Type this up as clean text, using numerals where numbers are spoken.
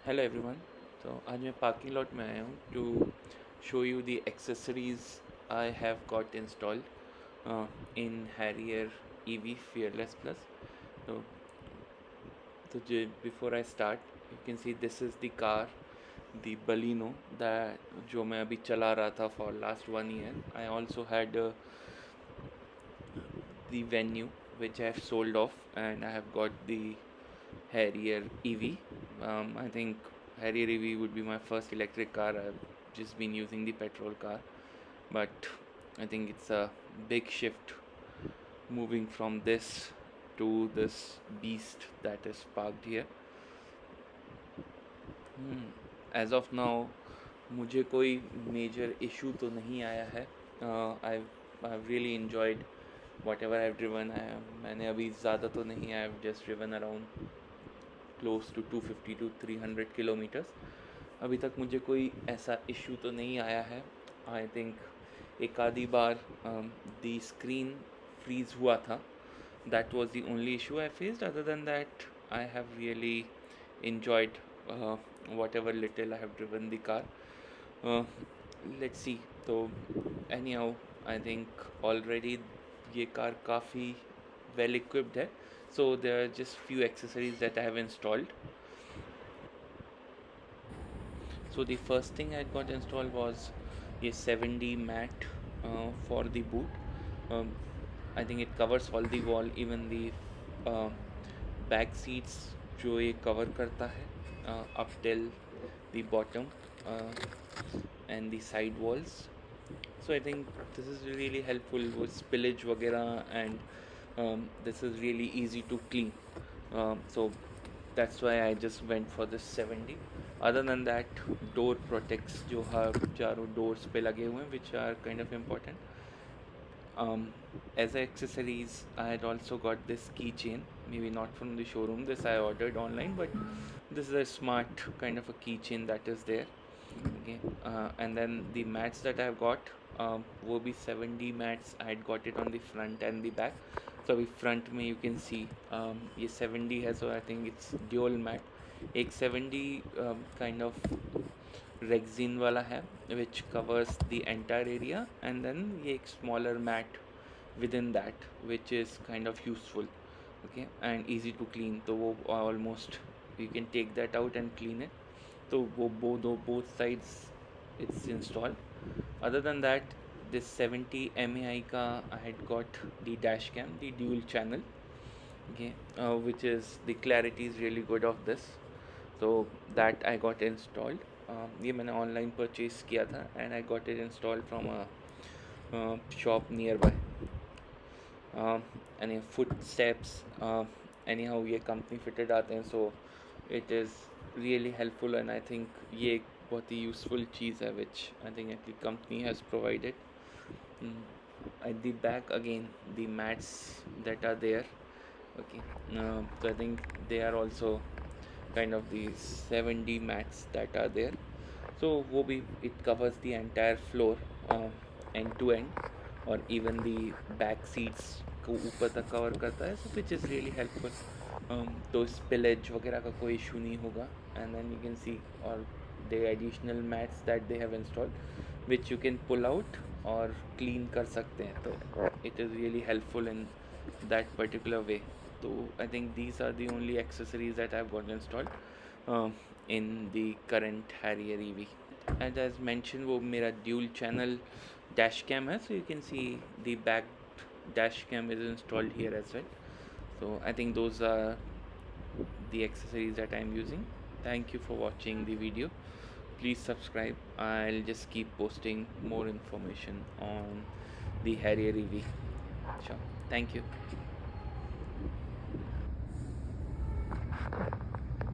Hello everyone. तो आज मैं पार्किंग लॉट में आया हूँ to show you the accessories I have got installed in Harrier EV Fearless plus. तो before I start you can see this is the car, the Baleno that जो मैं अभी चला रहा था for last 1 year। I also had the venue which I have sold off, and I have got the Harrier EV. I think Harrier EV would be my first electric car. I've just been using the petrol car, but I think it's a big shift moving from this to this beast that is parked here. As of now, मुझे कोई major issue तो नहीं आया है। I really enjoyed whatever I've driven. मैंने अभी ज़्यादा तो नहीं, I have just driven around close to 250 to 300 kilometres. अभी तक मुझे कोई ऐसा इशू तो नहीं आया है। आई थिंक एक आधी बार दी स्क्रीन फ्रीज हुआ था, that was the only issue I faced. Other than that I have really enjoyed whatever little I have driven the car. Let's see. तो anyhow, I think already ये car काफ़ी well equipped है, so there are just few accessories that I have installed. So the first thing I got installed was a 7D mat for the boot. I think it covers all the wall, even the uh, back seats जो ये cover करता है up till the bottom and the side walls. So I think this is really helpful with spillage वगैरह, and this is really easy to clean. So that's why I just went for this 70. Other than that, door protects जो हर चारों doors पे लगे हुए हैं, which are kind of important. As accessories, I had also got this keychain, maybe not from the showroom, this I ordered online, but this is a smart kind of a keychain that is there. Okay, and then the mats that I've got, वो भी 7D mats. I had got it on the front and the back. So अभी front में you can see ये 7D है, so I think it's dual mat. एक 7D kind of Rexin वाला है which covers the entire area, and then ये एक smaller mat within that which is kind of useful, okay, and easy to clean. तो वो almost you can take that out and clean it. तो वो both sides it's installed. Other than that, this 70 MAI का I had got the dash cam, the dual channel, okay, which is the clarity is really good of this, so that I got installed. ये मैंने online purchase किया था, and I got it installed from a shop nearby. Any footsteps, anyhow ये company fitted आते हैं, so it is really helpful, and I think ये एक बहुत ही यूज़फुल चीज़ है which I think the company has provided. At the back again, the mats that are there, okay, so I think they are also kind of the 7D mats that are there. So वो भी it covers the entire floor end to end, और even the back seats को ऊपर तक cover करता है, so which is really helpful. तो spillage वगैरह का कोई इशू नहीं होगा. And then you can see or the additional mats that they have installed which you can pull out और clean कर सकते हैं, तो it is really helpful in that particular way. So I think these are the only accessories that I've got installed in the current Harrier EV. And as mentioned, वो मेरा dual channel dash cam है, so you can see the back dash cam is installed here as well. So I think those are the accessories that I'm using. Thank you for watching the video. Please subscribe. I'll just keep posting more information on the Harrier EV. Sure. Thank you.